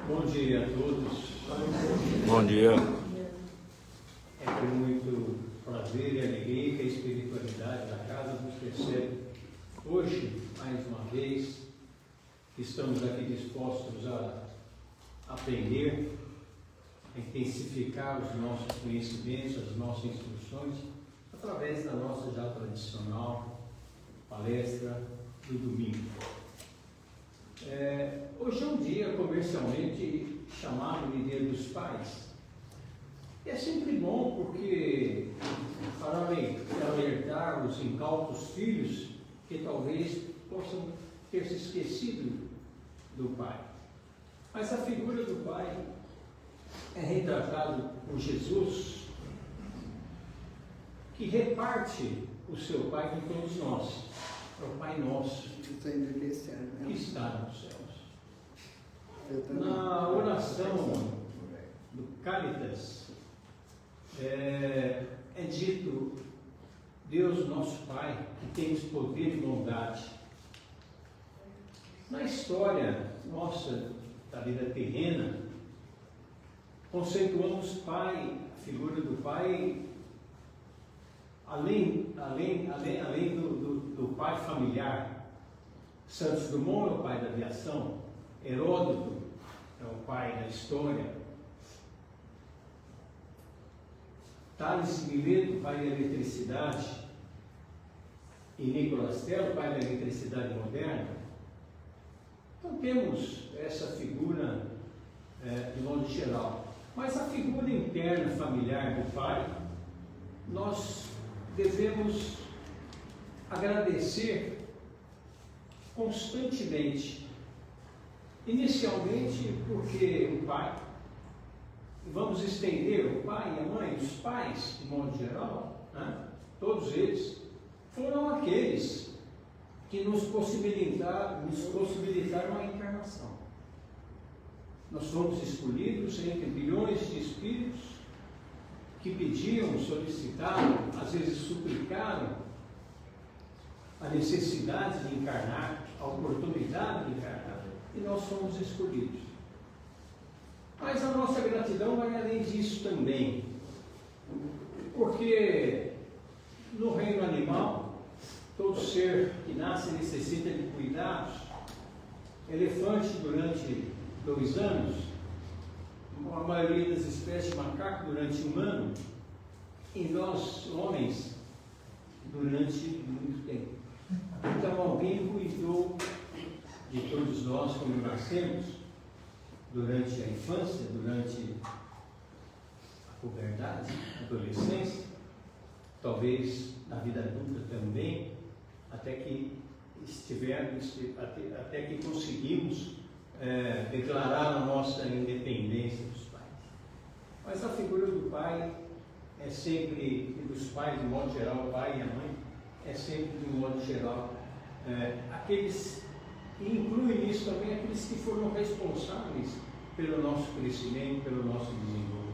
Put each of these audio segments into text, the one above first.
Bom dia a todos. Bom dia. É com muito prazer e alegria que a espiritualidade da casa nos recebe hoje, mais uma vez. Estamos aqui dispostos a aprender, a intensificar os nossos conhecimentos, as nossas instruções, através da nossa já tradicional palestra do domingo. Hoje é um dia comercialmente chamado de Dia dos Pais. E é sempre bom porque para alertar os incautos filhos que talvez possam ter se esquecido do pai. Mas a figura do pai é retratada por Jesus, que reparte o seu pai com todos nós. É o Pai Nosso que está nos céus. Na oração do Caritas é dito: Deus nosso Pai, que tens poder e bondade. Na história nossa da vida terrena, conceituamos Pai, a figura do Pai, além do pai familiar. Santos Dumont é o pai da aviação, Heródoto é o pai da história, Tales de Mileto, o pai da eletricidade, e Nikola Tesla, o pai da eletricidade moderna. Então temos essa figura de modo geral. Mas a figura interna familiar do pai, nós devemos agradecer constantemente. Inicialmente porque o pai, vamos estender o pai e a mãe, os pais de modo geral, né? Todos eles foram aqueles que nos possibilitaram a encarnação. Nós fomos escolhidos entre bilhões de espíritos que pediam, solicitaram, às vezes suplicaram a necessidade de encarnar, a oportunidade de encarnar, e nós fomos escolhidos. Mas a nossa gratidão vai além disso também, porque no reino animal, todo ser que nasce necessita de cuidados. Elefante durante 2 anos, a maioria das espécies de macaco durante 1 ano, e nós, homens, durante muito tempo. Então alguém cuidou de todos nós quando nascemos, durante a infância, durante a puberdade, a adolescência, talvez na vida adulta também, até que conseguimos declarar a nossa independência dos pais. Mas a figura do pai é sempre, e dos pais de modo geral, o pai e a mãe, é sempre de modo geral, aqueles, e inclui nisso também aqueles que foram responsáveis pelo nosso crescimento, pelo nosso desenvolvimento.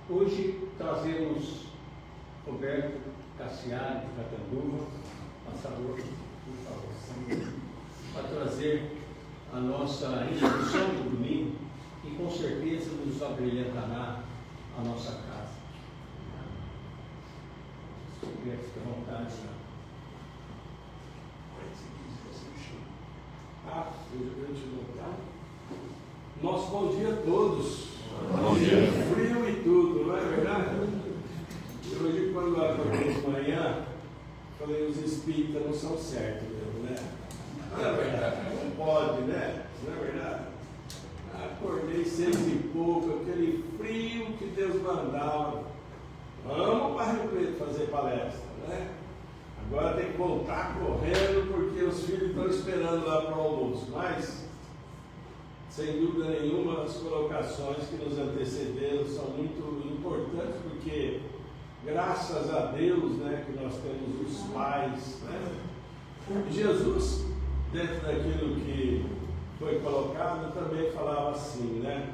Hoje trazemos Roberto Cassiari, de Catanduva, passador, por favor, para trazer a nossa instrução do domingo, e com certeza nos abrilhantará a nossa casa. Fique à vontade. Eu te notar. Nosso bom dia a todos. Bom dia. Frio e tudo, não é verdade? Hoje, quando eu acordei de manhã, falei: os espíritas não são certos mesmo, né? Não é verdade? Não pode, né? Não é verdade? Acordei 6 e pouco, aquele frio que Deus mandava. Vamos para Rio Preto fazer palestra, né? Agora tem que voltar correndo porque os filhos estão esperando lá para o almoço. Mas, sem dúvida nenhuma, as colocações que nos antecederam são muito importantes, porque graças a Deus, né, que nós temos os pais, né? Jesus, dentro daquilo que foi colocado, também falava assim, né?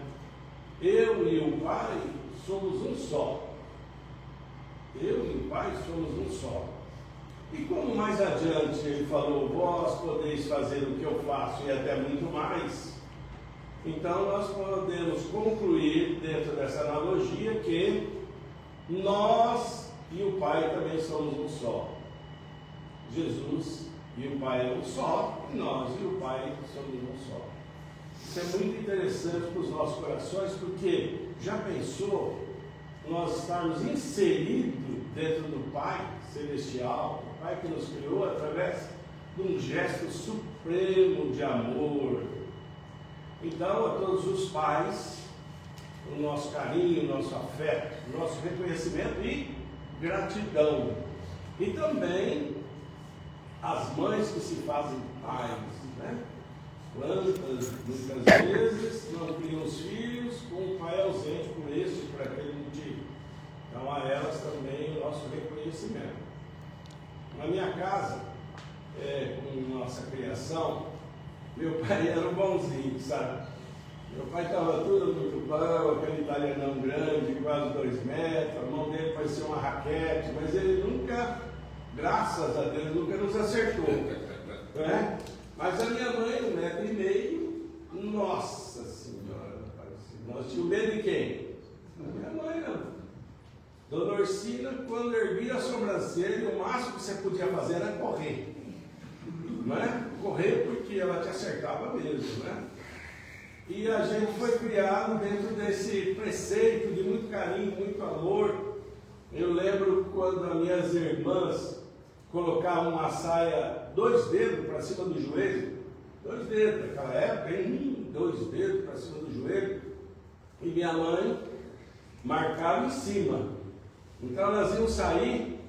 Eu e o Pai somos um só. Eu e o Pai somos um só. E como mais adiante ele falou, vós podeis fazer o que eu faço e até muito mais, então nós podemos concluir dentro dessa analogia que nós e o Pai também somos um só. Jesus e o Pai é um só, e nós e o Pai somos um só. Isso é muito interessante para os nossos corações, porque já pensou nós estarmos inseridos dentro do Pai Celestial, o Pai que nos criou através de um gesto supremo de amor. Então, a todos os pais, o nosso carinho, o nosso afeto, o nosso reconhecimento e gratidão. E também as mães que se fazem pais, né? Quantas, muitas vezes, não criam os filhos com o pai ausente por este, por aquele motivo. Então, a elas também o nosso reconhecimento. Na minha casa, com nossa criação, meu pai era um bonzinho, sabe? Meu pai estava tudo muito bom, aquele italianão grande, quase 2 metros, a mão dele parecia uma raquete, mas ele nunca, graças a Deus, nunca nos acertou. Né? Mas a minha mãe, 1,5 metros, nossa senhora, nós tínhamos medo de quem? A minha mãe, não. Dona Orsina, quando erguia a sobrancelha, o máximo que você podia fazer era correr. Não é? Correr porque ela te acertava mesmo, né? E a gente foi criado dentro desse preceito de muito carinho, muito amor. Eu lembro quando as minhas irmãs colocavam uma saia 2 dedos para cima do joelho, 2 dedos, naquela época, 2 dedos para cima do joelho, e minha mãe marcava em cima. Então elas iam sair,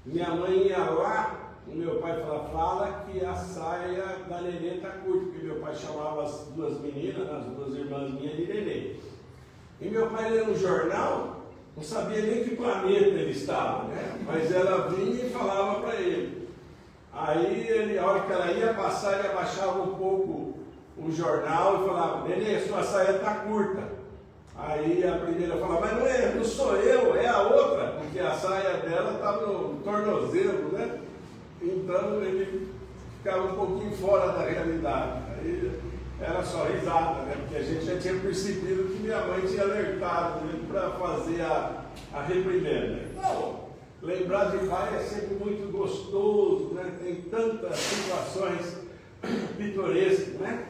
minha mãe ia lá, o meu pai fala que a saia da nenê está curta, porque meu pai chamava as 2 meninas, as 2 irmãs minhas de nenê. E meu pai lendo no jornal, não sabia nem que planeta ele estava, né? Mas ela vinha e falava para ele. Aí ele, a hora que ela ia passar, ele abaixava um pouco o jornal e falava, nenê, sua saia está curta. Aí a primeira falava, mas não sou eu, é a outra, porque a saia dela estava no tornozelo, né? Então ele ficava um pouquinho fora da realidade. Aí era só risada, né? Porque a gente já tinha percebido que minha mãe tinha alertado ele para fazer a reprimenda. Então, lembrar de pai é sempre muito gostoso, né? Tem tantas situações pitorescas, né?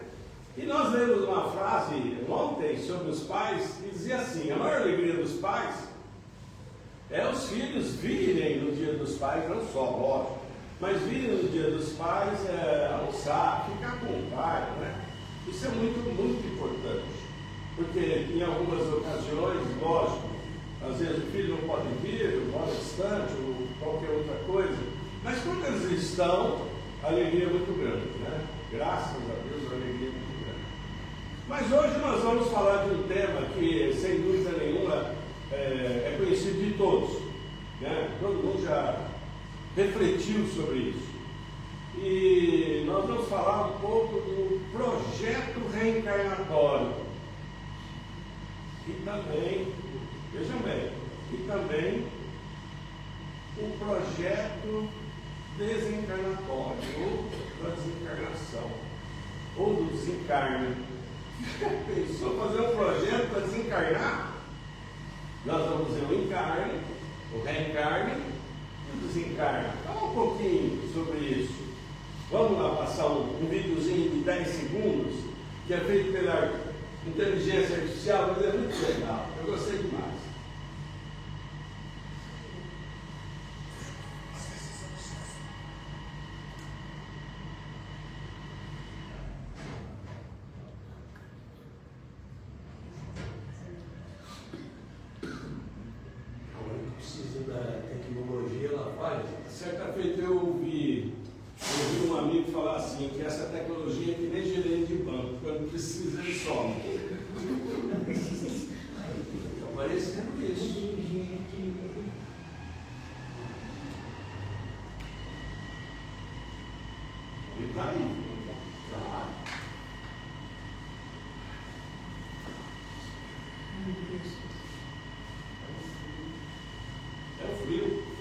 E nós lemos uma frase ontem sobre os pais que dizia assim, a maior alegria dos pais é os filhos virem no dia dos pais, não só, lógico, mas virem no dia dos pais, almoçar, ficar com o pai, né? Isso é muito, muito importante, porque em algumas ocasiões, lógico, às vezes o filho não pode vir, mora distante, ou qualquer outra coisa, mas quando eles estão, a alegria é muito grande, né? Graças a Deus, a alegria é muito grande. Mas hoje nós vamos falar de um tema que, sem dúvida nenhuma, é conhecido de todos, né? Todo mundo já refletiu sobre isso. E nós vamos falar um pouco do projeto reencarnatório. E também, vejam bem, e também o projeto desencarnatório, ou da desencarnação, ou do desencarne. Pensou fazer um projeto para desencarnar? Nós vamos ver o encarne, o reencarne e o desencarne. Fala um pouquinho sobre isso. Vamos lá passar um videozinho de 10 segundos, que é feito pela inteligência artificial, mas é muito legal. Eu gostei demais. Certa feita eu ouvi um amigo falar assim, que essa tecnologia é que nem gerente de banco, quando precisa ele some. Está parecendo isso. Ele está aí. Tá. É o frio.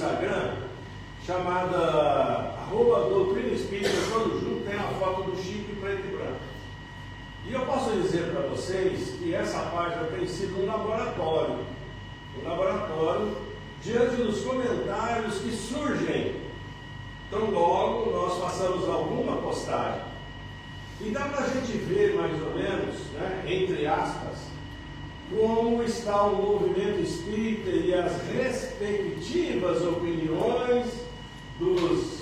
Instagram, chamada @doutrina espírita, todo junto tem a foto do Chico em preto e branco. E eu posso dizer para vocês que essa página tem sido um laboratório diante dos comentários que surgem tão logo nós façamos alguma postagem. E dá para a gente ver mais ou menos, né, entre aspas, como está o movimento espírita e as respectivas opiniões dos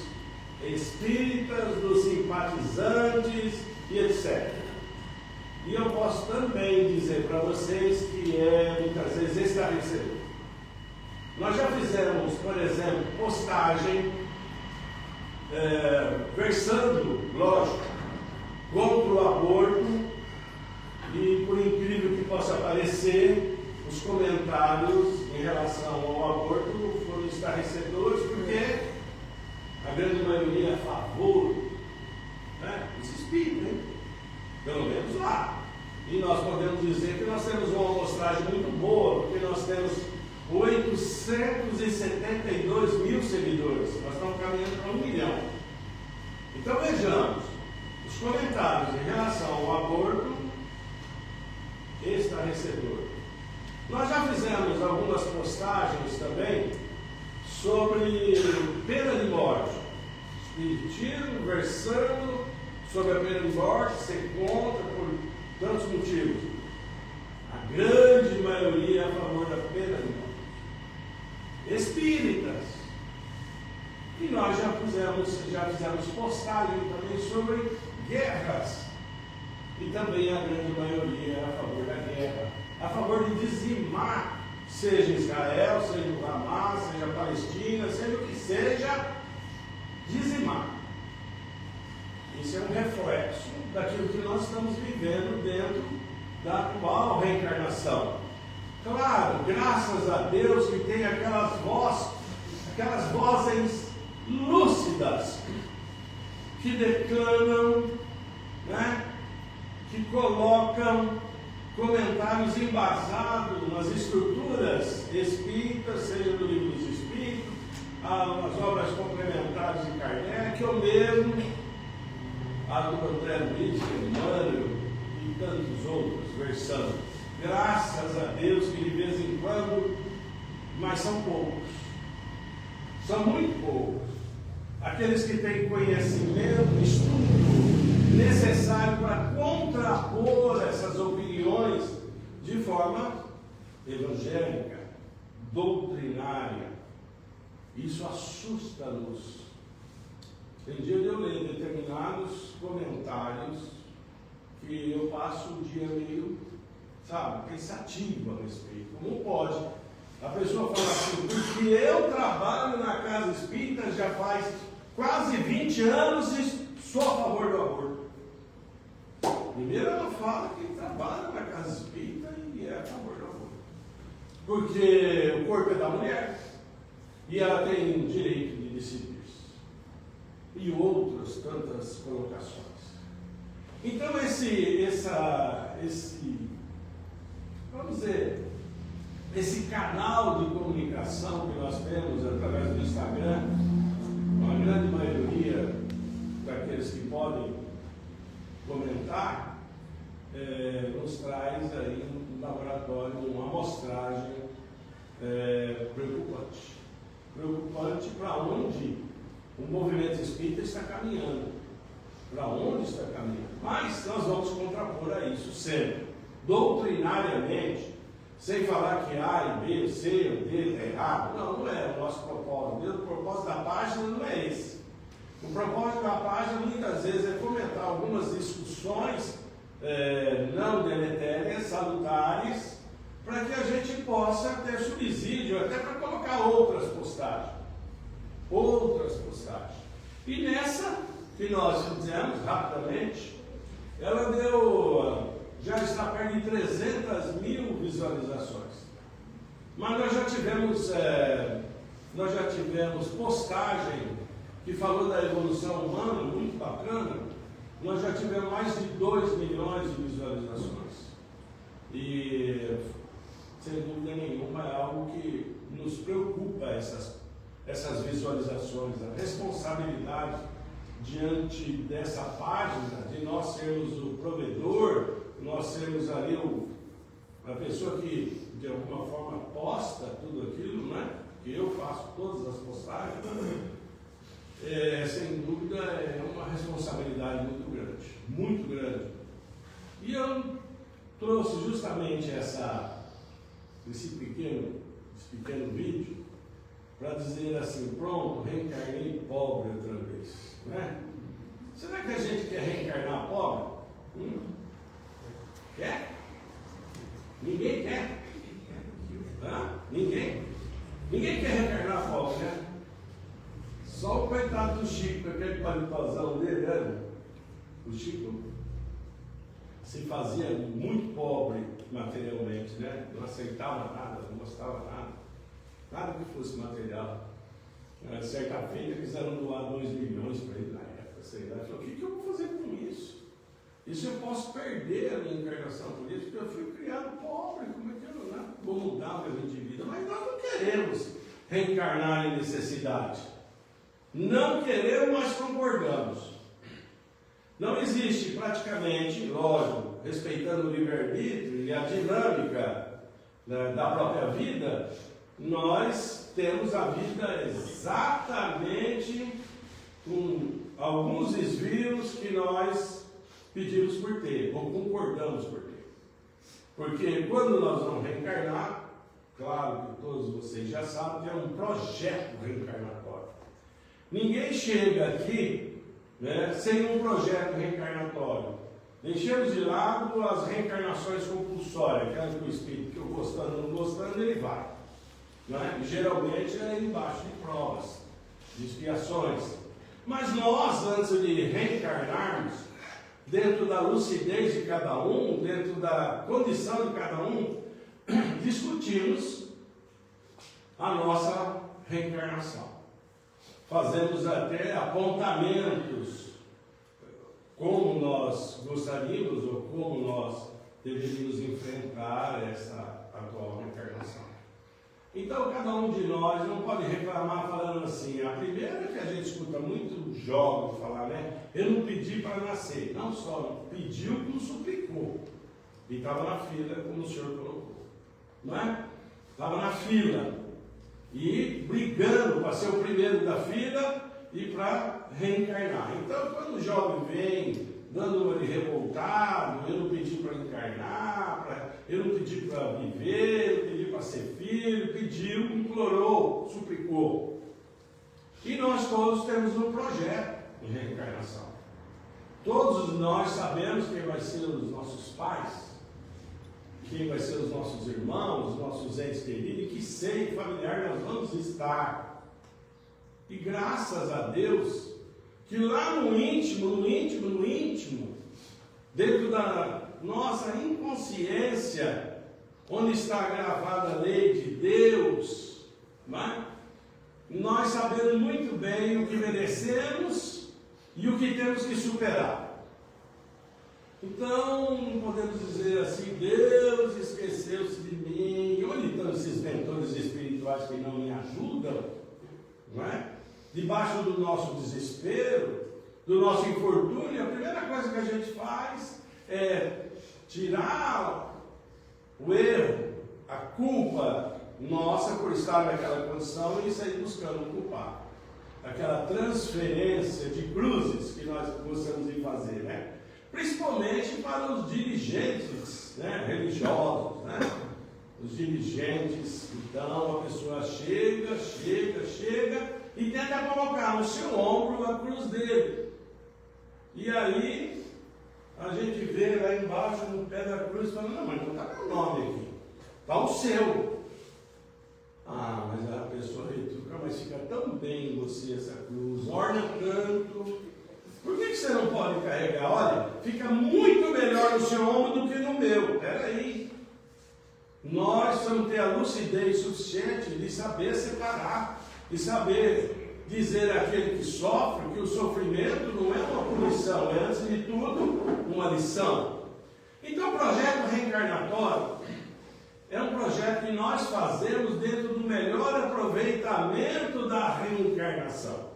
espíritas, dos simpatizantes e etc. E eu posso também dizer para vocês que é muitas vezes esclarecedor. Nós já fizemos, por exemplo, postagem versando, lógico, contra o aborto, e por incrível que possa parecer, os comentários em relação ao aborto foram esclarecedores, porque a grande maioria é a favor, né? Os espíritos, hein? Pelo menos lá. E nós podemos dizer que nós temos uma amostragem muito boa, porque nós temos 872 mil seguidores. Nós estamos caminhando para 1 milhão. Então vejamos, os comentários em relação ao aborto, esclarecedor. Nós já fizemos algumas postagens também sobre pena de morte. Espiritismo versando sobre a pena de morte, ser contra por tantos motivos. A grande maioria é a favor da pena de morte. Espíritas. E nós já fizemos postagem também sobre guerras. E também a grande maioria é a favor da guerra. A favor de dizimar, seja Israel, seja o Hamas, seja a Palestina, seja o que seja, dizimar. Isso é um reflexo daquilo que nós estamos vivendo dentro da atual reencarnação. Claro, graças a Deus que tem aquelas vozes lúcidas que declamam, né, que colocam comentários embasados nas estruturas espíritas, seja do Livro dos Espíritos, as obras complementares de Kardec, ou mesmo a do André Luiz, Emmanuel e tantos outros, versando. Graças a Deus que de vez em quando, mas são poucos, são muito poucos, aqueles que têm conhecimento, estudo necessário para contrapor essas opiniões de forma evangélica, doutrinária. Isso assusta-nos. Tem dia de eu ler determinados comentários que eu passo o dia meio, sabe, pensativo a respeito. Como pode a pessoa falar assim, porque eu trabalho na casa espírita já faz quase 20 anos e sou a favor do aborto. Primeiro ela fala que trabalha na casa espírita e é a favor do aborto. Porque o corpo é da mulher e ela tem direito de decidir. E outras tantas colocações. Então vamos dizer, esse canal de comunicação que nós temos através do Instagram, a grande maioria daqueles que podem comentar, nos traz aí um laboratório, uma amostragem preocupante. Preocupante para onde o movimento espírita está caminhando. Para onde está caminhando? Mas nós vamos contrapor a isso sempre, doutrinariamente, sem falar que A e B, C ou D é errado. Não é o nosso propósito. O propósito da página não é esse. O propósito da página muitas vezes é fomentar algumas discussões não deletérias, salutares, para que a gente possa ter subsídio até para colocar outras postagens. E nessa que nós fizemos rapidamente, ela já está perto de 300 mil visualizações. Mas nós já tivemos postagem que falou da evolução humana, muito bacana. Nós já tivemos mais de 2 milhões de visualizações. E sem dúvida nenhuma é algo que nos preocupa, essas visualizações, a responsabilidade diante dessa página de nós sermos o provedor, nós sermos ali a pessoa que de alguma forma posta tudo aquilo, né? Que eu faço todas as postagens, sem dúvida é uma responsabilidade muito grande, muito grande. E eu trouxe justamente esse pequeno vídeo para dizer assim, pronto, reencarnei pobre outra vez, né? Será que a gente quer reencarnar pobre? Quer? Ninguém quer. Ninguém quer reencarnar pobre, né? Só o coitado do Chico, aquele palitozão dele, né? O Chico se fazia muito pobre materialmente, né? Não aceitava nada, não gostava nada que fosse material. Certa feita quiseram doar 2 milhões para ele na época, sei lá. Ele falou, o que eu vou fazer com isso? Isso eu posso perder a minha encarnação por isso, porque eu fui criado pobre, como é que eu não vou mudar o meu ritmo de vida? Mas nós não queremos reencarnar em necessidade. Não queremos, mas concordamos. Não existe praticamente, lógico, respeitando o livre-arbítrio e a dinâmica da própria vida, nós temos a vida exatamente com alguns desvios que nós pedimos por ter, ou concordamos por ter. Porque quando nós vamos reencarnar, claro que todos vocês já sabem que é um projeto reencarnatório. Ninguém chega aqui, né, sem um projeto reencarnatório. Deixemos de lado as reencarnações compulsórias, aquela que o espírito, que eu gostando ou não gostando, ele vai. Né? E geralmente é embaixo de provas, de expiações. Mas nós, antes de reencarnarmos, dentro da lucidez de cada um, dentro da condição de cada um, discutimos a nossa reencarnação. Fazemos até apontamentos como nós gostaríamos ou como nós deveríamos enfrentar essa atual reencarnação. Então, cada um de nós não pode reclamar falando assim. A primeira que a gente escuta muito jovem falar, né? Eu não pedi para nascer. Não só pediu, como suplicou. E estava na fila, como o senhor colocou. Não é? Estava na fila. E brigando para ser o primeiro da fila e para reencarnar. Então, quando o jovem vem dando uma de revoltado, eu não pedi para encarnar, eu não pedi para viver, eu pedi para ser filho, pediu, implorou, suplicou. E nós todos temos um projeto de reencarnação. Todos nós sabemos quem vai ser os nossos pais, quem vai ser os nossos irmãos, os nossos entes queridos, e que seio familiar nós vamos estar. E graças a Deus, que lá no íntimo, dentro da nossa inconsciência, onde está gravada a lei de Deus, né? Nós sabemos muito bem o que merecemos e o que temos que superar. Então, não podemos dizer assim, Deus esqueceu-se de mim. Onde estão esses mentores espirituais que não me ajudam? Não é? Debaixo do nosso desespero, do nosso infortúnio, a primeira coisa que a gente faz é tirar o erro, a culpa nossa por estar naquela condição e sair buscando um culpado. Aquela transferência de cruzes que nós gostamos de fazer, né? Principalmente para os dirigentes, né, religiosos, né? Os dirigentes, então a pessoa chega e tenta colocar no seu ombro a cruz dele. E aí a gente vê lá embaixo no pé da cruz e fala, não, mas não está meu nome aqui, está o seu. Ah, mas a pessoa retruca, mas fica tão bem em você essa cruz, orna tanto. Por que você não pode carregar? Olha, fica muito melhor no seu ombro do que no meu. Peraí. Nós precisamos ter a lucidez suficiente de saber separar, de saber dizer àquele que sofre que o sofrimento não é uma punição, é antes de tudo uma lição. Então o projeto reencarnatório é um projeto que nós fazemos dentro do melhor aproveitamento da reencarnação.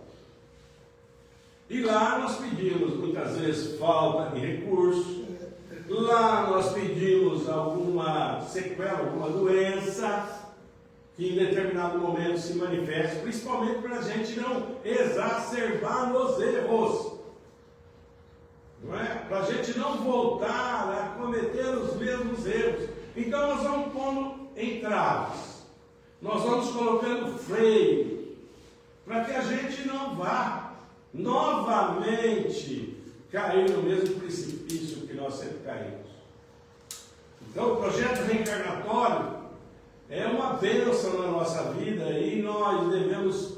E lá nós pedimos, muitas vezes, falta de recursos. Lá nós pedimos alguma sequela, alguma doença que em determinado momento se manifeste, principalmente para a gente não exacerbar nos erros. Não é? Para a gente não voltar a cometer os mesmos erros. Então nós vamos pondo entraves, nós vamos colocando freio, para que a gente não vá novamente cair no mesmo precipício que nós sempre caímos. Então o projeto reencarnatório é uma bênção na nossa vida e nós devemos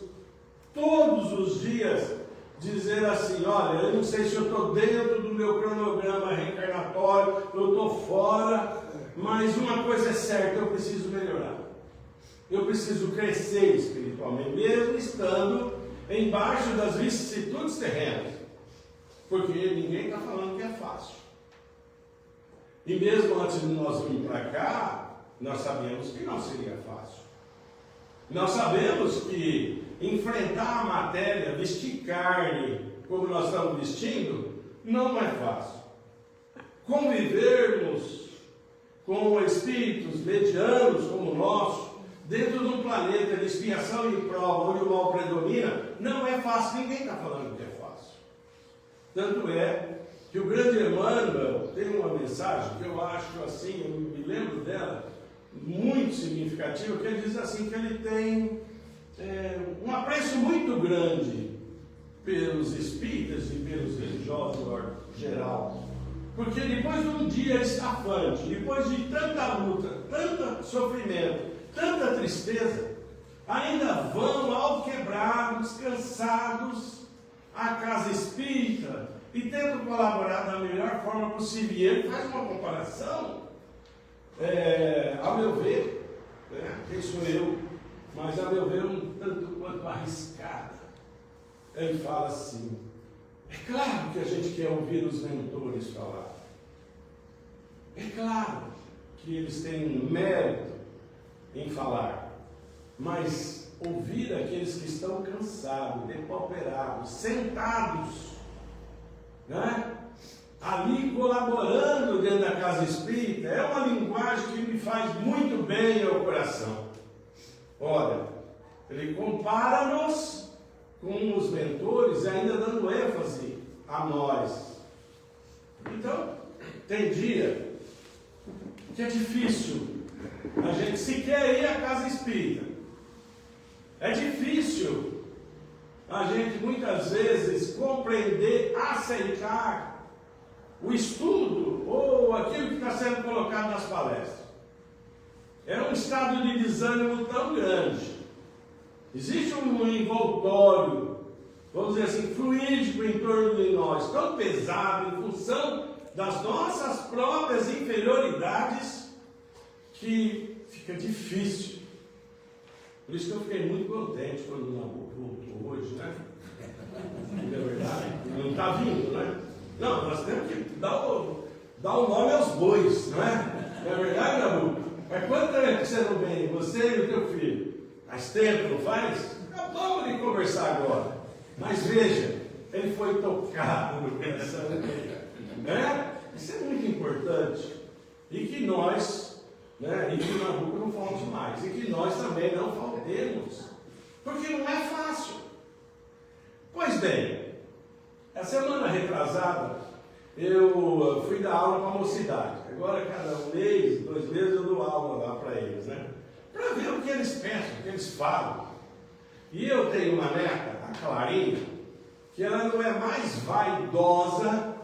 todos os dias dizer assim: olha, eu não sei se eu estou dentro do meu cronograma reencarnatório, eu estou fora, mas uma coisa é certa, eu preciso melhorar. Eu preciso crescer espiritualmente, mesmo estando embaixo das vicissitudes terrenas. Porque ninguém está falando que é fácil. E mesmo antes de nós virmos para cá, nós sabemos que não seria fácil. Nós sabemos que enfrentar a matéria, vestir carne, como nós estamos vestindo, não é fácil. Convivermos com espíritos medianos como o nosso, dentro de um planeta de expiação e prova, onde o mal predomina, não é fácil. Ninguém está falando que é fácil. Tanto é que o grande Emmanuel tem uma mensagem que eu acho assim, eu me lembro dela, muito significativa, que ele diz assim, que ele tem um apreço muito grande pelos espíritas e pelos religiosos de ordem geral, porque depois de um dia estafante, depois de tanta luta, tanto sofrimento, tanta tristeza, ainda vão alquebrados, cansados, à casa espírita e tentam colaborar da melhor forma possível. E ele faz uma comparação, a meu ver, quem sou eu, mas a meu ver um tanto quanto arriscada. Ele fala assim: é claro que a gente quer ouvir os mentores falar, é claro que eles têm um mérito em falar, mas ouvir aqueles que estão cansados, depauperados, sentados, né? Ali colaborando dentro da casa espírita, é uma linguagem que me faz muito bem ao coração. Olha, ele compara-nos com os mentores, ainda dando ênfase a nós. Então, tem dia que é difícil a gente sequer ir à casa espírita. É difícil a gente muitas vezes compreender, aceitar o estudo ou aquilo que está sendo colocado nas palestras. É um estado de desânimo tão grande. Existe um envoltório, vamos dizer assim, fluídico em torno de nós, tão pesado em função das nossas próprias inferioridades, que fica difícil. Por isso que eu fiquei muito contente quando o Nabucco voltou hoje, né? Não é verdade? Não está vindo, né? Não, nós temos que dar o nome aos bois, não é? Não é verdade, Nabucco? Mas quanto tempo que você não vem, você e o teu filho? Faz tempo, não faz? Acabamos de conversar agora. Mas veja, ele foi tocado no coração dele. Né? Isso é muito importante. E que nós, né, e que o Nabucco não falte mais. E que nós também não faltemos. Porque não é fácil. Pois bem, a semana retrasada, eu fui dar aula para a mocidade. Agora, cada um mês, 2 meses, eu dou aula lá para eles, né? Para ver o que eles pensam, o que eles falam. E eu tenho uma neta, a Clarinha, que ela não é mais vaidosa,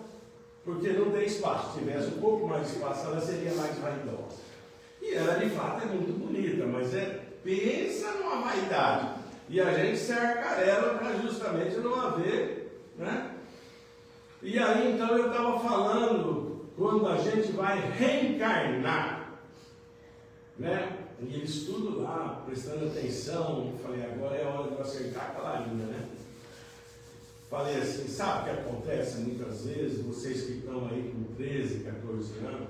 porque não tem espaço. Se tivesse um pouco mais de espaço, ela seria mais vaidosa. E ela, de fato, é muito bonita, mas pensa numa vaidade. E a gente cerca ela para justamente não haver, né? E aí, então, eu estava falando, quando a gente vai reencarnar, né? E eles tudo lá, prestando atenção, eu falei, agora é hora de eu acertar a Clarinha, né? Falei assim, sabe o que acontece muitas vezes, vocês que estão aí com 13, 14 anos,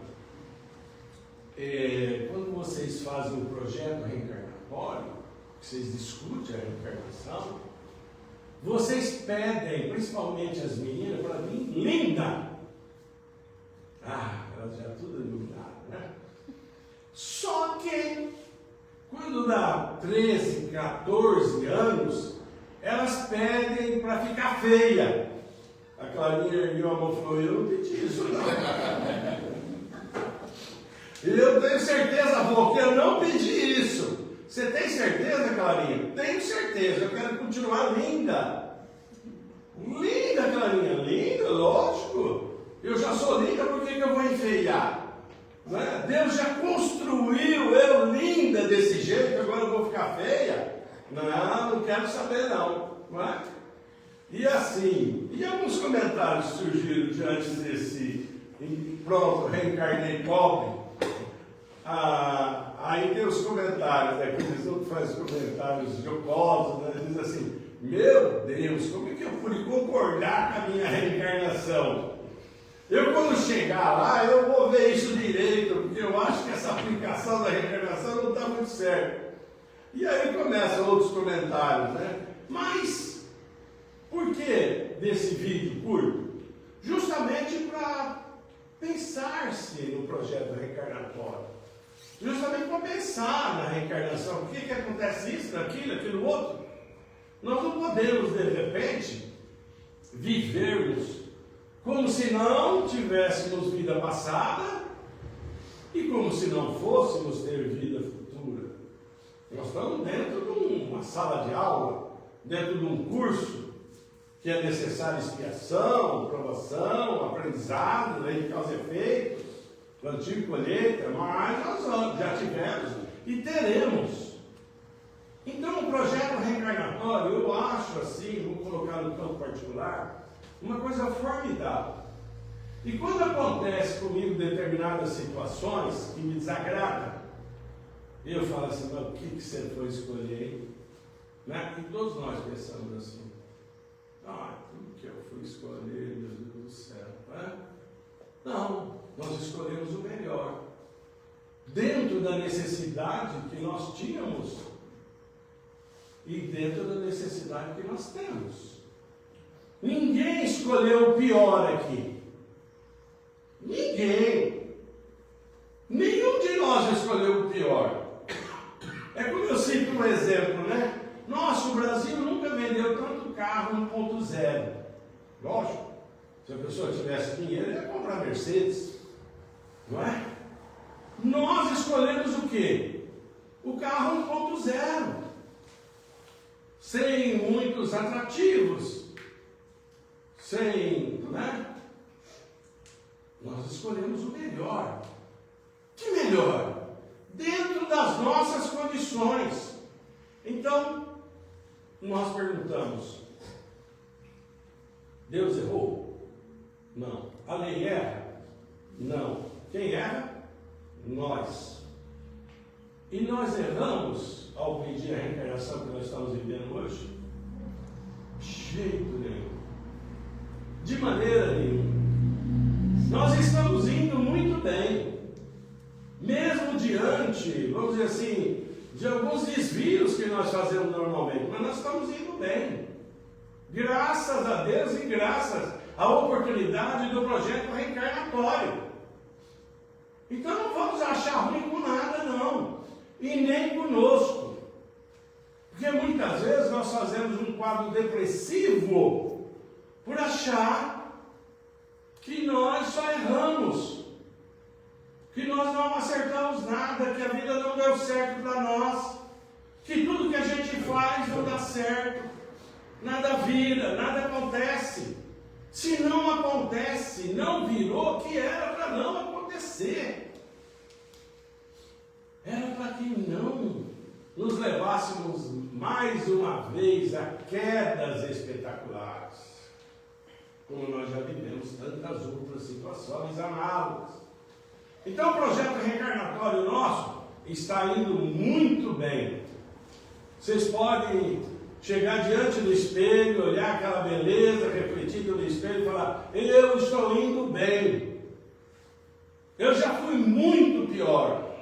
quando vocês fazem um projeto reencarnatório, que vocês discutem a reencarnação, vocês pedem, principalmente as meninas, para vir linda. Elas já tudo iluminadas, né? Só que, quando dá 13, 14 anos, elas pedem para ficar feia. A Clarinha ergueu a mão e falou: eu não pedi isso, não. Eu tenho certeza, avô, que eu não pedi isso. Você tem certeza, Clarinha? Tenho certeza, eu quero continuar linda. Linda, Clarinha, linda, lógico. Eu já sou linda, por que eu vou enfeiar? Não é? Deus já construiu eu linda desse jeito, agora eu vou ficar feia? Não quero saber não é? E assim, e alguns comentários surgiram diante desse, pronto, reencarnei pobre. Aí tem os comentários, né, que eles não fazem comentários jocosos, né, diz assim: meu Deus, como é que eu pude concordar com a minha reencarnação? Eu, quando chegar lá, eu vou ver isso direito, porque eu acho que essa aplicação da reencarnação não está muito certa. E aí começam outros comentários, né? Mas, por que desse vídeo curto? Justamente para pensar-se no projeto reencarnatório. Justamente para pensar na reencarnação. Por que acontece isso, aquilo outro? Nós não podemos, de repente, vivermos como se não tivéssemos vida passada e como se não fôssemos ter vida futura. Nós estamos dentro de uma sala de aula, dentro de um curso que é necessário expiação, provação, aprendizado, lei de causa e efeito, plantio e colheita, mas nós já tivemos e teremos. Então, o projeto reencarnatório, eu acho assim, vou colocar no campo particular, uma coisa formidável. E quando acontece comigo determinadas situações que me desagradam, eu falo assim: mas o que você foi escolher? Né? E todos nós pensamos assim: tudo que eu fui escolher, meu Deus do céu. Né? Não, nós escolhemos o melhor, dentro da necessidade que nós tínhamos e dentro da necessidade que nós temos. Ninguém escolheu o pior aqui. Ninguém. Nenhum de nós escolheu o pior. É como eu cito um exemplo, né? Nossa, o Brasil nunca vendeu tanto carro 1.0. Lógico. Se a pessoa tivesse dinheiro, ia comprar Mercedes. Não é? Nós escolhemos o quê? O carro 1.0. Sem muitos atrativos. Né? Nós escolhemos o melhor. Que melhor? Dentro das nossas condições. Então, nós perguntamos: Deus errou? Não. A lei erra? Não. Quem erra? Nós. E nós erramos ao pedir a reencarnação que nós estamos vivendo hoje? De jeito nenhum. De maneira nenhuma. Nós estamos indo muito bem. Mesmo diante, vamos dizer assim, de alguns desvios que nós fazemos normalmente, mas nós estamos indo bem. Graças a Deus e graças à oportunidade do projeto reencarnatório. Então não vamos achar ruim com nada, não. E nem conosco. Porque muitas vezes nós fazemos um quadro depressivo por achar que nós só erramos, que nós não acertamos nada, que a vida não deu certo para nós, que tudo que a gente faz não dá certo, nada vira, nada acontece. Se não acontece, não virou, que era para não acontecer. Era para que não nos levássemos mais uma vez a quedas espetaculares, como nós já vivemos tantas outras situações análogas. Então o projeto reencarnatório nosso está indo muito bem. Vocês podem chegar diante do espelho, olhar aquela beleza refletida no espelho e falar: eu estou indo bem. Eu já fui muito pior.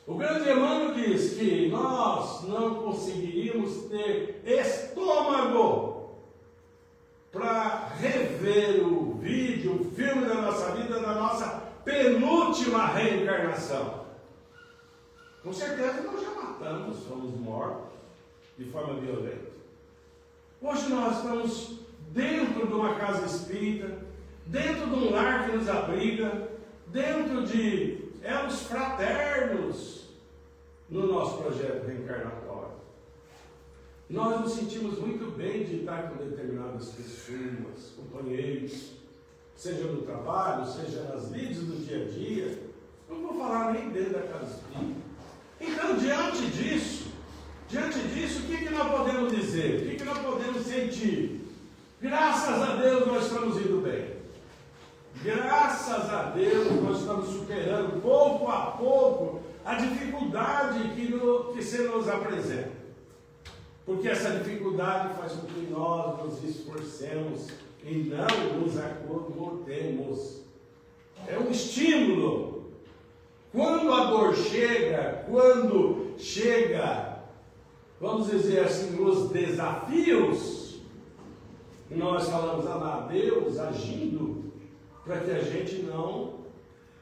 O grande Emmanuel diz que nós não conseguiríamos ter estômago para rever o vídeo, o filme da nossa vida, da nossa penúltima reencarnação. Com certeza nós já matamos, fomos mortos de forma violenta. Hoje nós estamos dentro de uma casa espírita, dentro de um lar que nos abriga, dentro de elos fraternos no nosso projeto reencarnatório. Nós nos sentimos muito bem de estar com determinadas pessoas, companheiros, seja no trabalho, seja nas lides do dia a dia. Não vou falar nem dentro da casa espírita. Então, diante disso, o que nós podemos dizer? O que nós podemos sentir? Graças a Deus nós estamos indo bem. Graças a Deus nós estamos superando pouco a pouco a dificuldade que se nos apresenta. Porque essa dificuldade faz com que nós nos esforcemos e não nos acomodemos. É um estímulo. Quando a dor chega, vamos dizer assim, os desafios, nós falamos a Deus agindo para que a gente não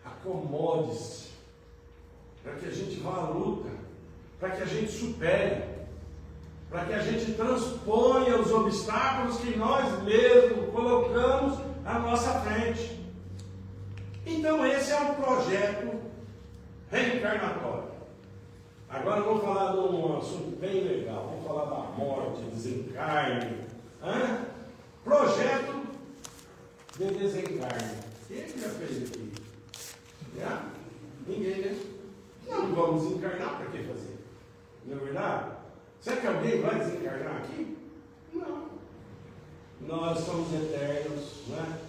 acomode-se, para que a gente vá à luta, para que a gente supere, para que a gente transponha os obstáculos que nós mesmos colocamos à nossa frente. Então esse é um projeto reencarnatório. Agora vamos falar de um assunto bem legal, vamos falar da morte, desencarne. Projeto de desencarne. Quem é que já fez aqui? Já? Ninguém, né? Não vamos desencarnar, para que fazer? Não é verdade? Será que alguém vai desencarnar aqui? Não. Nós somos eternos, né?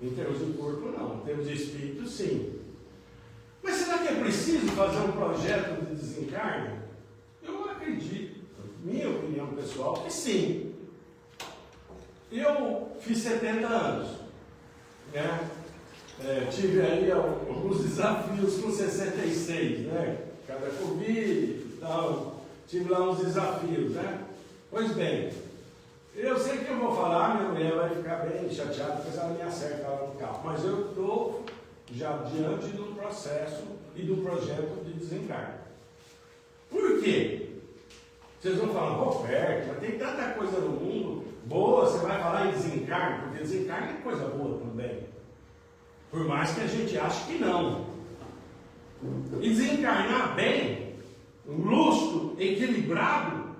Em termos de corpo, não. Em termos de espírito, sim. Mas será que é preciso fazer um projeto de desencarne? Eu acredito, minha opinião pessoal, que sim. Eu fiz 70 anos, né? Tive aí alguns desafios com 66, né? Cada Covid e tal, tive lá uns desafios, né? Pois bem, eu sei que eu vou falar, minha mulher vai ficar bem chateada, porque ela me acerta lá no carro, mas eu estou já diante de um processo e de um projeto de desencarne. Por quê? Vocês vão falar, Roberto, mas tem tanta coisa no mundo boa, você vai falar em desencarne, porque desencarne é coisa boa também. Por mais que a gente ache que não. E desencarnar bem, lúcido, equilibrado,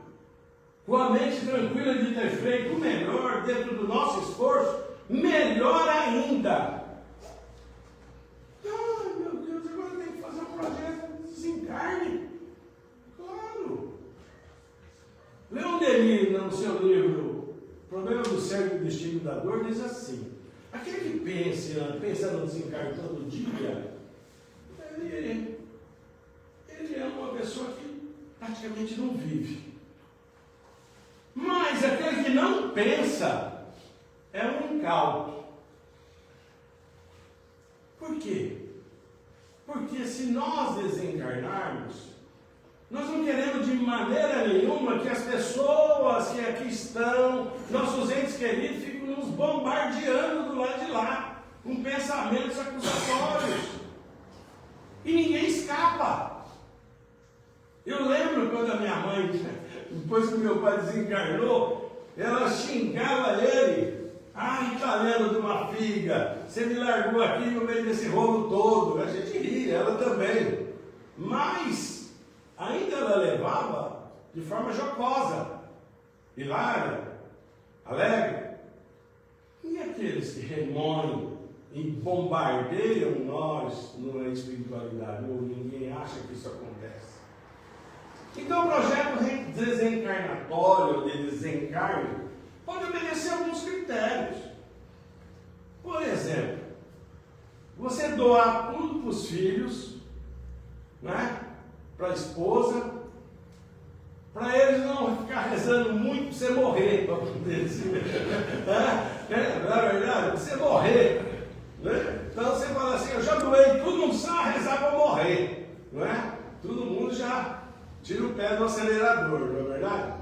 com a mente tranquila de ter feito o melhor dentro do nosso esforço, melhor ainda. Ai meu Deus, agora tem que fazer um projeto de desencarne. Claro. Leon Denis, no seu livro Problema do Cérebro e do Destino da Dor, diz assim: aquele que pensa no desencarne todo dia, ele é uma pessoa que praticamente não vive. Mas aquele que não pensa é um incauto. Por quê? Porque se nós desencarnarmos, nós não queremos de maneira nenhuma que as pessoas que aqui estão, nossos entes queridos, fiquem nos bombardeando do lado de lá, com pensamentos acusatórios. E ninguém escapa. Eu lembro quando a minha mãe, depois que meu pai desencarnou, ela xingava ele. Ah, italiano de uma figa, você me largou aqui no meio desse rolo todo. A gente ria, ela também. Mas ainda ela levava de forma jocosa, hilária, alegre. E aqueles que remoem e bombardeiam nós na espiritualidade, ou ninguém acha que isso acontece. Então o projeto desencarnatório, de desencarne, pode obedecer alguns critérios. Por exemplo, você doar tudo para os filhos, né? Para a esposa, para eles não ficar rezando muito para você morrer, para poder dizer. Não é verdade? Para você morrer. Né? Então você fala assim, eu já doei tudo, não precisa rezar para morrer. Não é? todo mundo já tira o pé do acelerador, não é verdade?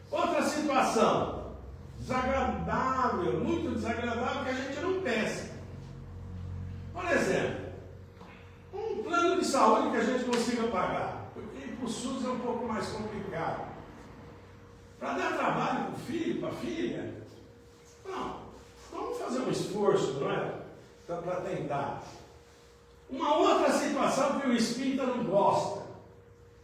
Outra situação, desagradável, muito desagradável, que a gente não pensa. Por exemplo, um plano de saúde que a gente consiga pagar, porque para o SUS é um pouco mais complicado. Para dar trabalho para o filho, para a filha, não, vamos fazer um esforço, não é? Para tentar. Uma outra situação que o espírita não gosta,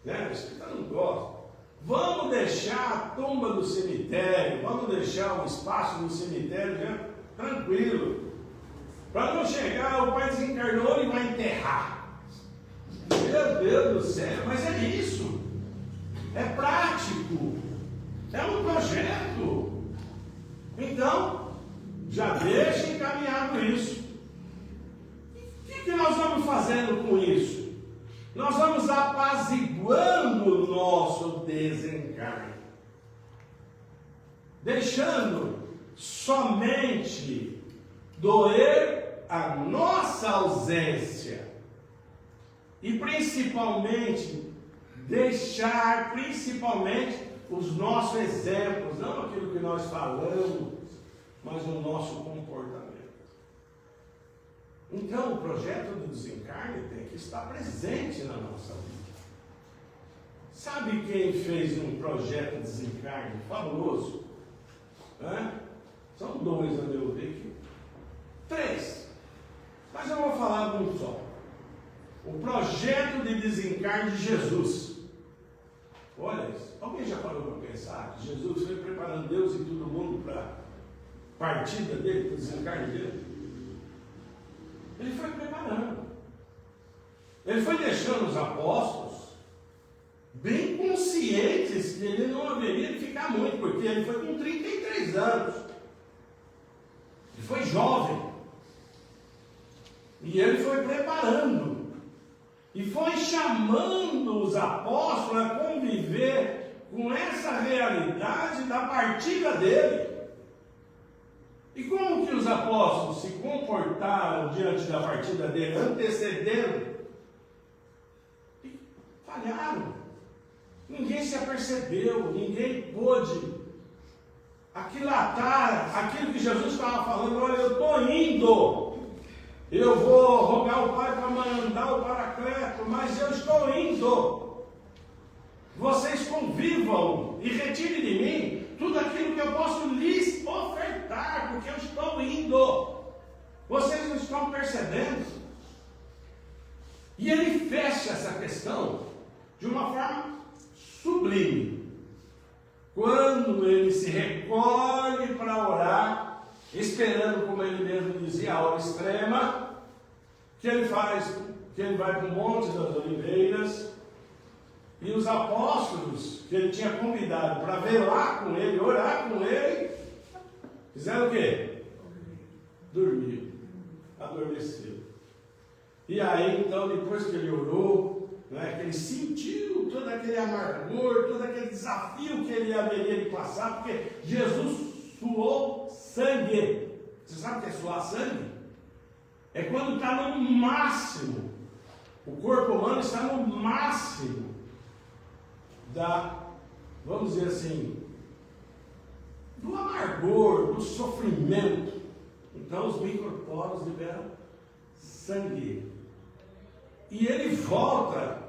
né? O espírita não gosta. Vamos deixar a tumba do cemitério, vamos deixar o espaço do cemitério já tranquilo. Para não chegar, o pai desencarnou e vai enterrar. Meu Deus do céu, mas é isso. É prático. É um projeto. Então, já deixa encaminhado isso. O que nós vamos fazendo com isso? Nós vamos apaziguando o nosso desencarne, deixando somente doer a nossa ausência e principalmente deixar os nossos exemplos, não aquilo que nós falamos, mas o nosso comportamento. Então, o projeto do desencarne tem que estar presente na nossa vida. Sabe quem fez um projeto de desencarne fabuloso? São 2, onde eu vi aqui. 3. Mas eu vou falar de um só. O projeto de desencarne de Jesus. Olha isso. Alguém já parou para pensar que Jesus foi preparando Deus e todo mundo para a partida dele, para o desencarne dele? Ele foi preparando. Ele foi deixando os apóstolos bem conscientes que ele não haveria de ficar muito, porque ele foi com 33 anos. Ele foi jovem. E ele foi preparando. E foi chamando os apóstolos a conviver com essa realidade da partida dele. E como que os apóstolos se comportaram diante da partida dele, antecedendo? E falharam. Ninguém se apercebeu, ninguém pôde aquilatar aquilo que Jesus estava falando. Olha, eu estou indo, eu vou rogar o Pai para mandar o Paracleto, mas eu estou indo. Vocês convivam e retirem de mim tudo aquilo que eu posso lhes ofertar, porque eu estou indo. Vocês não estão percebendo? E ele fecha essa questão de uma forma sublime. Quando ele se recolhe para orar, esperando, como ele mesmo dizia, a hora extrema, que ele vai para o Monte das Oliveiras, e os apóstolos que ele tinha convidado para velar com ele, orar com ele, fizeram o quê? Dormiram, adormeceram. E aí, então, depois que ele orou, que ele sentiu todo aquele amargor, todo aquele desafio que ele haveria de passar, porque Jesus suou sangue. Você sabe o que é suar sangue? É quando está no máximo, o corpo humano está no máximo vamos dizer assim, do amargor, do sofrimento. Então os microporos liberam sangue. E ele volta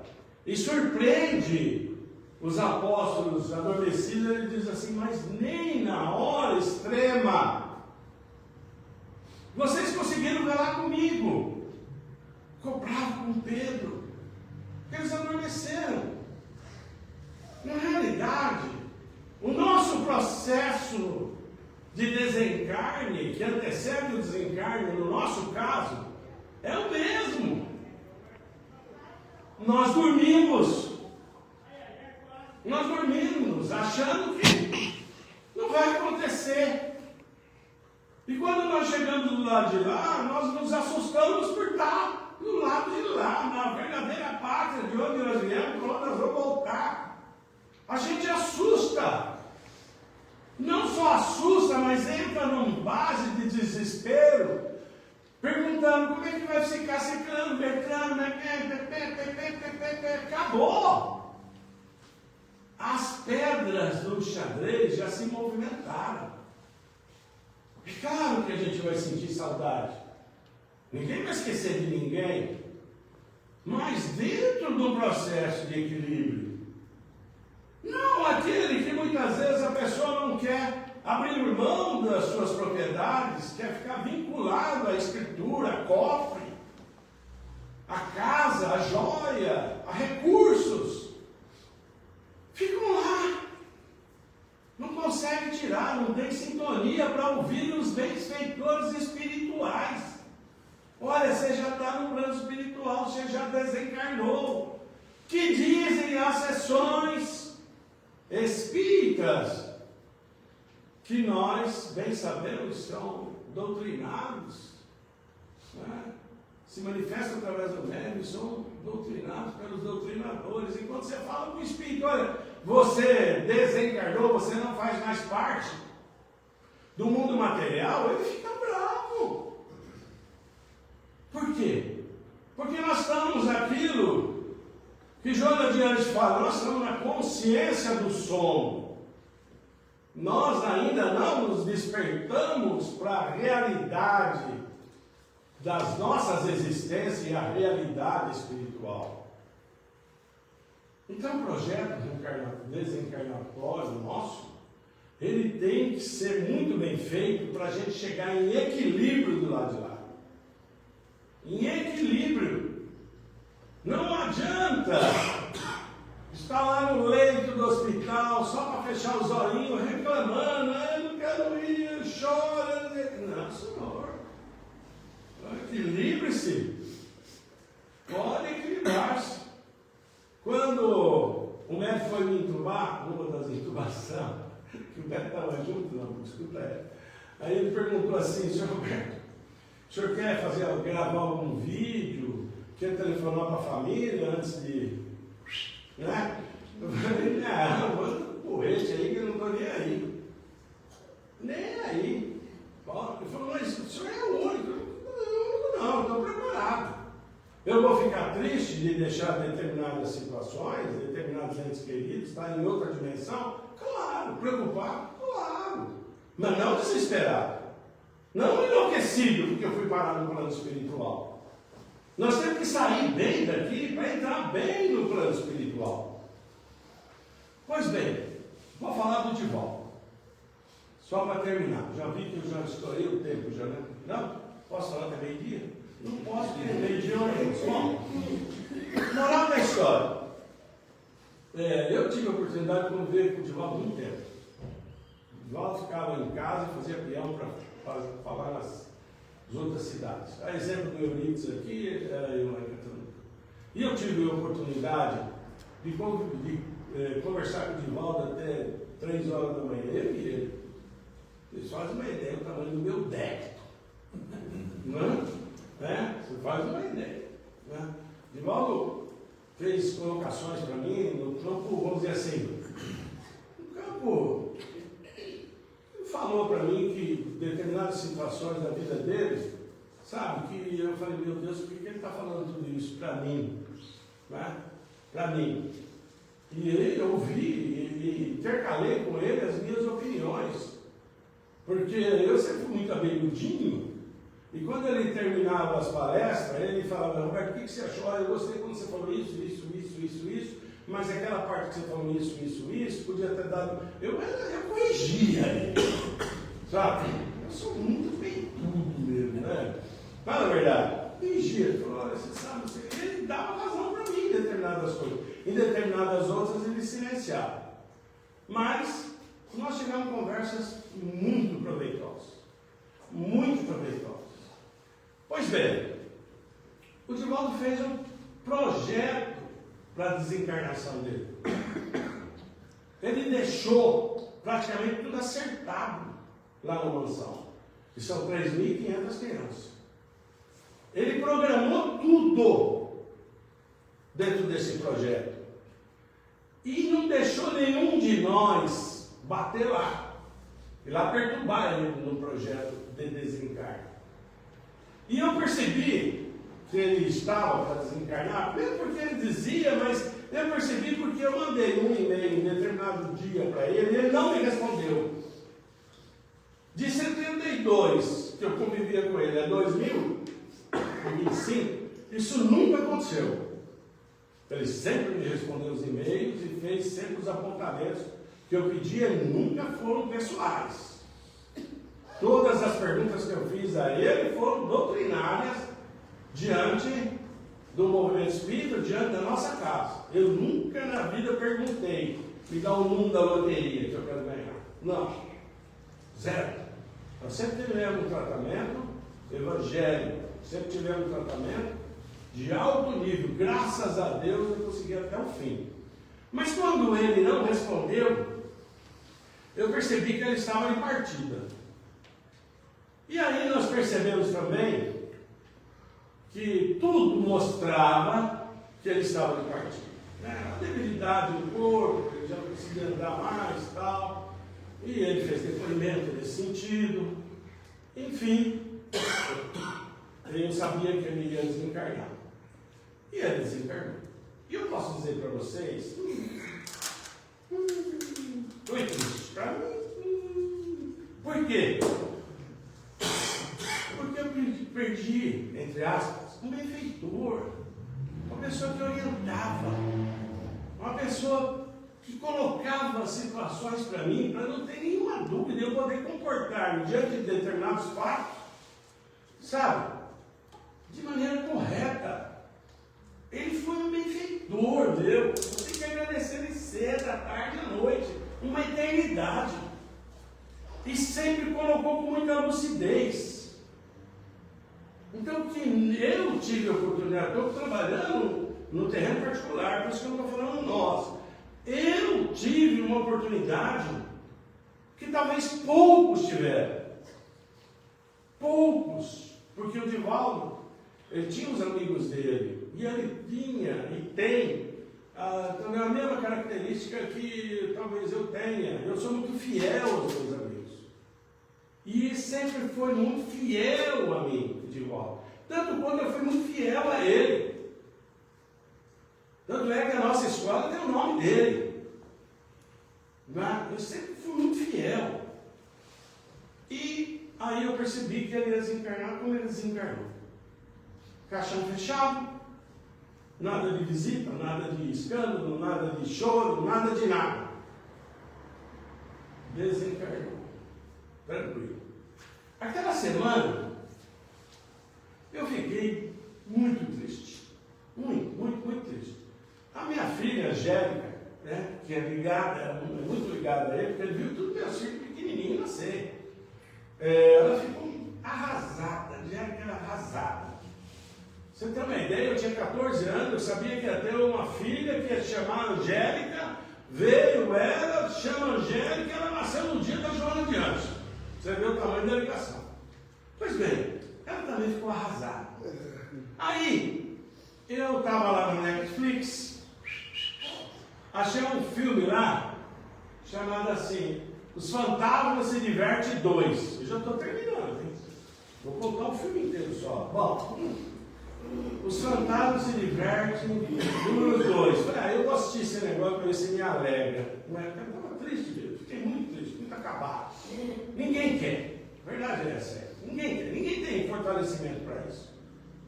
e surpreende os apóstolos adormecidos. Ele diz assim: mas nem na hora extrema vocês conseguiram velar comigo. Ficou bravo com Pedro, porque eles adormeceram. Na realidade, o nosso processo de desencarne, que antecede o desencarne, no nosso caso, é o mesmo. Nós dormimos achando que não vai acontecer. E quando nós chegamos do lado de lá, nós nos assustamos por estar do lado de lá, na verdadeira pátria, de onde nós viemos, para onde nós vamos voltar. A gente assusta. Não só assusta, mas entra num base de desespero perguntando como é que vai ficar secando, Bertrano, acabou. As pedras do xadrez já se movimentaram. É claro que a gente vai sentir saudade. Ninguém vai esquecer de ninguém. Mas dentro do processo de equilíbrio. Não aquele que muitas vezes a pessoa não quer abrir mão das suas propriedades, quer ficar vinculado à escritura, a cofre, a casa, a joia, a recursos. Ficam lá. Não consegue tirar, não tem sintonia para ouvir os benfeitores espirituais. Olha, você já está no plano espiritual, você já desencarnou. Que dizem as sessões espíritas, que nós, bem sabemos, são doutrinados, né? Se manifestam através do médium, são doutrinados pelos doutrinadores. E quando você fala com o espírito, olha, você desencarnou, você não faz mais parte do mundo material, ele fica bravo. Por quê? Porque nós estamos aquilo que Joana de Anjos fala, nós estamos na consciência do sono. Nós ainda não nos despertamos para a realidade das nossas existências e a realidade espiritual. Então o projeto desencarnatório nosso, ele tem que ser muito bem feito para a gente chegar em equilíbrio do lado de lá. Em equilíbrio. Não adianta estar lá no leito do hospital só para fechar os olhinhos reclamando, eu não quero ir, chora. Não, senhor. Equilibre-se. Pode equilibrar-se. Quando o médico foi me entubar, numa das intubações, que o médico estava junto, não, escuta ele. Aí ele perguntou assim, senhor Roberto, o senhor quer gravar algum vídeo? Quer telefonar para a família antes de... Né? Eu falei, não, manda um porrete aí que eu não estou nem aí. Nem aí. Ele falou, mas o senhor é o único. Não, estou preparado. Eu vou ficar triste de deixar determinadas situações, determinados entes queridos estar em outra dimensão? Claro. Preocupado? Claro. Mas não desesperado. Não enlouquecido porque eu fui parar no plano espiritual. Nós temos que sair bem daqui para entrar bem no plano espiritual. Pois bem, vou falar do Divaldo. Só para terminar. Já vi que eu já estourei o tempo, já, né? Não? Posso falar até meio-dia? Não posso, porque meio-dia eu não. Moral da história. Eu tive a oportunidade de conviver com o Divaldo muito tempo. O Divaldo ficava em casa e fazia peão para falar nas outras cidades. A exemplo do Euridice aqui, era eu lá em Catanduva. E eu tive a oportunidade de conversar com o Divaldo até 3 horas da manhã, eu e ele. Vocês fazem uma ideia do tamanho do meu débito. Você faz uma ideia. Né? Divaldo fez colocações para mim no campo, vamos dizer assim, no campo, falou para mim que determinadas situações da vida dele, sabe, que eu falei, meu Deus, por que ele está falando tudo isso para mim? Né? Para mim. E eu ouvi e intercalei com ele as minhas opiniões, porque eu sempre fui muito abelhudinho. E quando ele terminava as palestras, ele falava, Roberto, o que você achou? Eu gostei quando você falou isso, mas aquela parte que você falou isso, podia ter dado... Eu corrigia ele, sabe? Eu sou muito peitudo mesmo, né? Fala a verdade. Corrigia, ele falou, olha, você sabe, ele dava razão para mim em determinadas coisas. Em determinadas outras ele silenciava. Mas nós tivemos conversas muito proveitosas. Muito proveitosas. Pois bem, o Divaldo fez um projeto para a desencarnação dele. Ele deixou praticamente tudo acertado lá na mansão. E são 3.500 crianças. Ele programou tudo dentro desse projeto. E não deixou nenhum de nós bater lá. E lá perturbar ele no projeto de desencarne. E eu percebi que ele estava para desencarnar, mesmo porque ele dizia, mas eu percebi porque eu mandei um e-mail em determinado dia para ele e ele não me respondeu. De 72, que eu convivia com ele, a 2025, isso nunca aconteceu. Ele sempre me respondeu os e-mails e fez sempre os apontamentos que eu pedia, nunca foram pessoais. Todas as perguntas que eu fiz a ele foram doutrinárias diante do movimento espírita, diante da nossa casa. Eu nunca na vida perguntei, me dá o número da loteria que eu quero ganhar. Não. Zero. Nós sempre tivemos um tratamento evangélico, sempre tivemos um tratamento de alto nível. Graças a Deus eu consegui até o fim. Mas quando ele não respondeu, eu percebi que ele estava em partida. E aí nós percebemos também que tudo mostrava que ele estava de partida. A debilidade do corpo, ele já não conseguia andar mais e tal. E ele fez depoimento nesse sentido. Enfim, eu sabia que ele ia desencarnar. E ele desencarnou. E eu posso dizer para vocês, foi triste para mim. Por quê? Porque eu perdi, entre aspas, um benfeitor, uma pessoa que orientava, uma pessoa que colocava situações para mim, para não ter nenhuma dúvida, eu poder comportar-me diante de determinados fatos, sabe, de maneira correta. Ele foi um benfeitor meu. Você tem que agradecer ele cedo, à tarde, à noite, uma eternidade. E sempre colocou com muita lucidez. Então, que eu tive a oportunidade, estou trabalhando no terreno particular, por isso que eu não estou falando nós. Eu tive uma oportunidade que talvez poucos tiveram. Poucos. Porque o Divaldo, ele tinha os amigos dele, e ele tinha e tem também a mesma característica que talvez eu tenha. Eu sou muito fiel aos meus amigos. E sempre foi muito fiel a mim, o Divaldo. Tanto quanto eu fui muito fiel a ele. Tanto é que a nossa escola tem o nome dele. Eu sempre fui muito fiel. E aí eu percebi que ele ia desencarnar como ele desencarnou. Caixão fechado, nada de visita, nada de escândalo, nada de choro, nada de nada. Desencarnou. Tranquilo. Aquela semana, eu fiquei muito triste. Muito triste. A minha filha, Angélica, né, que é ligada, é muito ligada a ele, porque ele viu tudo meu filho pequenininho nascer. Ela ficou arrasada, Angélica era arrasada. Você tem uma ideia, eu tinha 14 anos, eu sabia que ia ter uma filha que ia chamar Angélica, veio ela, chama Angélica, ela nasceu no dia da Joana de Anjos. Você vê o tamanho da ligação. Pois bem, ela também ficou arrasada. Aí, eu estava lá no Netflix, achei um filme lá, chamado assim, Os Fantasmas se Divertem 2. Eu já estou terminando, hein? Vou contar o filme inteiro só. Bom, Os Fantasmas se Divertem 2. Falei, eu vou assistir esse negócio para ver se me alegra. Eu estava triste mesmo, fiquei muito triste, muito acabado. Ninguém quer, a verdade é essa. Ninguém quer, ninguém tem fortalecimento para isso.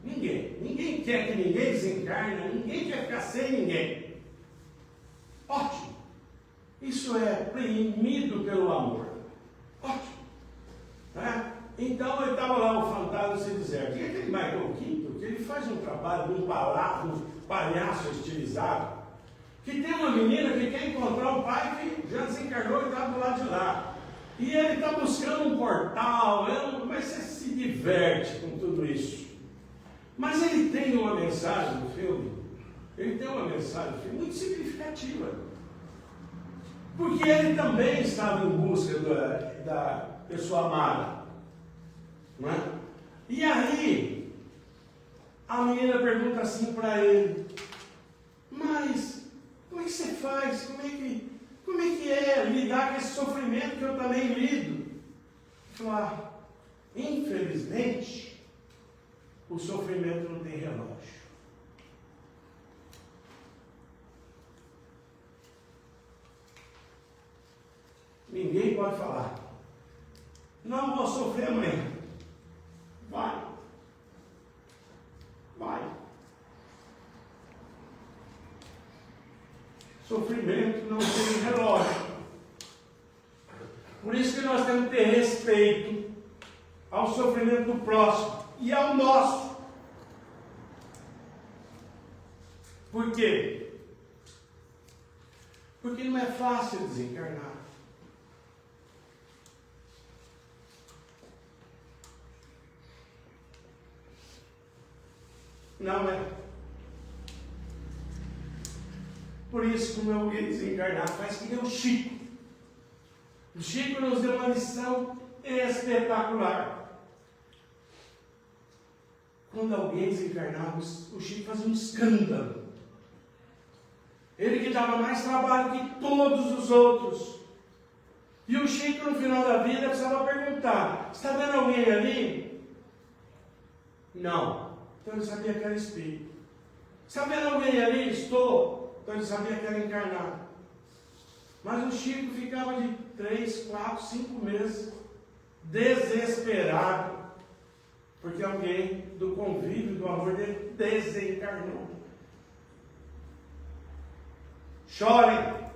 Ninguém quer que ninguém desencarne, ninguém quer ficar sem ninguém. Ótimo. Isso é premido pelo amor. Ótimo. Né? Então ele estava lá, o Fantasma se Diverte. E aquele Michael Keaton, que ele faz um trabalho de um palhaço estilizado, que tem uma menina que quer encontrar o pai que já desencarnou e está do lado de lá. E ele está buscando um portal, mas você se diverte com tudo isso. Mas ele tem uma mensagem no filme, muito significativa. Porque ele também estava em busca da pessoa amada. Não é? E aí, a menina pergunta assim para ele, mas como é que você faz? Como é que é lidar com esse sofrimento que eu também lido? Falar, infelizmente, o sofrimento não tem relógio. Ninguém pode falar, não vou sofrer amanhã. Vai. Sofrimento não tem relógio. Por isso que nós temos que ter respeito ao sofrimento do próximo e ao nosso. Por quê? Porque não é fácil desencarnar. Não é. Por isso, como alguém desencarnar, faz que nem o Chico. O Chico nos deu uma lição espetacular. Quando alguém desencarnava, o Chico fazia um escândalo. Ele que dava mais trabalho que todos os outros. E o Chico, no final da vida, precisava perguntar: está vendo alguém ali? Não. Então ele sabia que era espírito. Está vendo alguém ali? Estou. Então ele sabia que era encarnado. Mas o Chico ficava de 3, 4, 5 meses desesperado, porque alguém do convívio, do amor dele, desencarnou. Chorem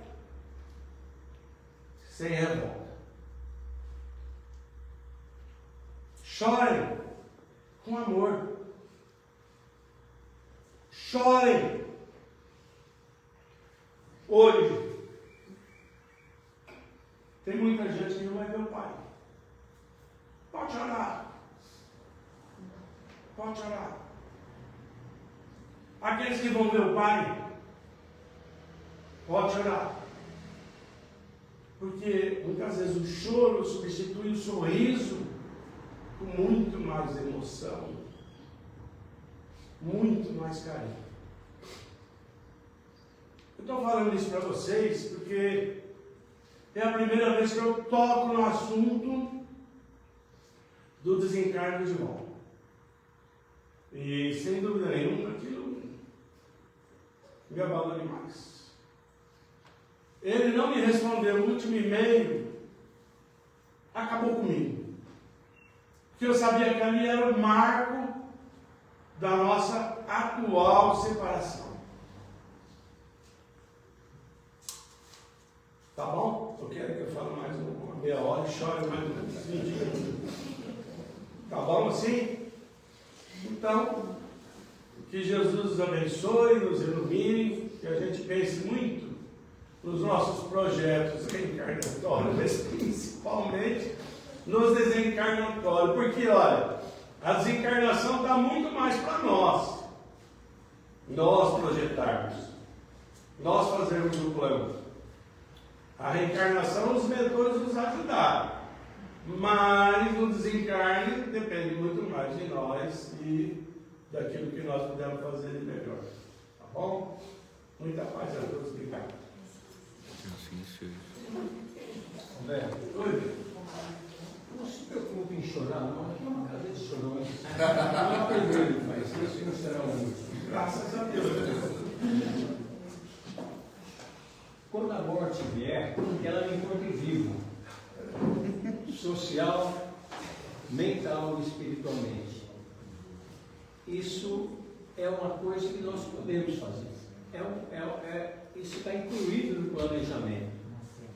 sem revolta. Chorem com amor. Chorem. Hoje, tem muita gente que não vai ver o Pai. Pode chorar. Pode chorar. Aqueles que vão ver o Pai, pode chorar. Porque muitas vezes o choro substitui o sorriso com muito mais emoção, muito mais carinho. Eu estou falando isso para vocês porque é a primeira vez que eu toco no assunto do desencarne de volta. E sem dúvida nenhuma, aquilo me abalou demais. Ele não me respondeu no último e-mail, acabou comigo. Porque eu sabia que ali era o marco da nossa atual separação. Tá bom? Eu quero que eu fale mais uma meia hora e chore mais uns 20 minutos. Tá bom assim? Então, que Jesus nos abençoe, nos ilumine, que a gente pense muito nos nossos projetos reencarnatórios, mas principalmente nos desencarnatórios. Porque, olha, a desencarnação está muito mais para nós. Nós projetarmos. Nós fazermos o plano. A reencarnação, os mentores nos ajudaram. Mas no desencarne depende muito mais de nós e daquilo que nós podemos fazer de melhor. Tá bom? Muita paz a todos. Obrigado. André, Oi. não se preocupe em chorar, não. Aqui é uma casa de chorões. Não é o primeiro, mas esse não será o último. Graças a Deus. Quando a morte vier, ela me encontre vivo, social, mental e espiritualmente. Isso é uma coisa que nós podemos fazer. Isso está incluído no planejamento.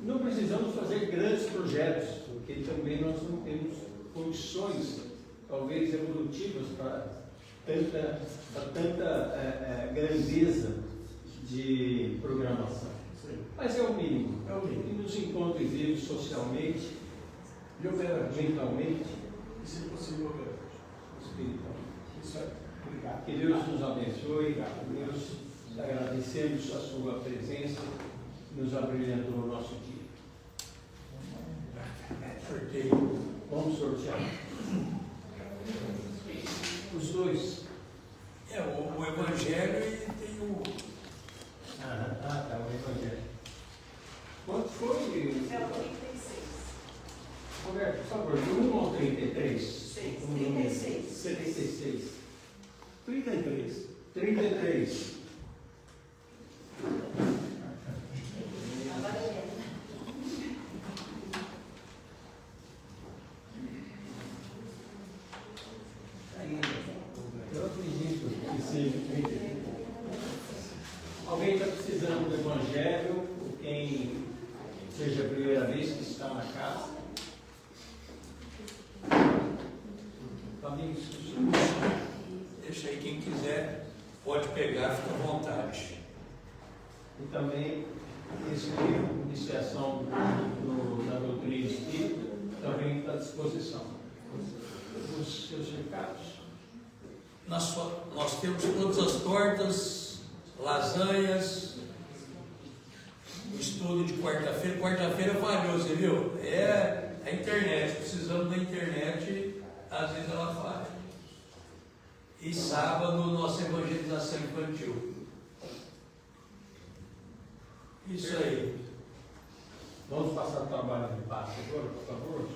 Não precisamos fazer grandes projetos, porque também nós não temos condições, talvez evolutivas, para tanta grandeza de programação. Mas é o mínimo. É o mínimo. E nos encontre vivos socialmente, mentalmente E se possível, espiritualmente. isso aí. Obrigado. Que Deus nos abençoe, Deus agradecemos a sua presença, nos abrilhantou o nosso dia. Sorteio. Vamos sortear. Os dois. O Evangelho e tem o. Tá, o Evangelho. Quanto foi? É o 36. Roberto, por favor, do 1 ao 33. 36. 76. 33. Eu acredito que seja 33. Alguém está precisando do Evangelho, quem seja a primeira vez que está na casa? Amigos, Deixa aí, quem quiser pode pegar, fica à vontade. e também esse livro, Iniciação na Doutrina Espírita, também está à disposição. Os seus recados. Nós temos todas as tortas, lasanhas, o estudo de quarta-feira. Quarta-feira falhou, você viu? É a internet, precisamos da internet, às vezes ela falha. E sábado, nossa evangelização infantil. Isso aí. Vamos passar o trabalho de passe agora, por favor.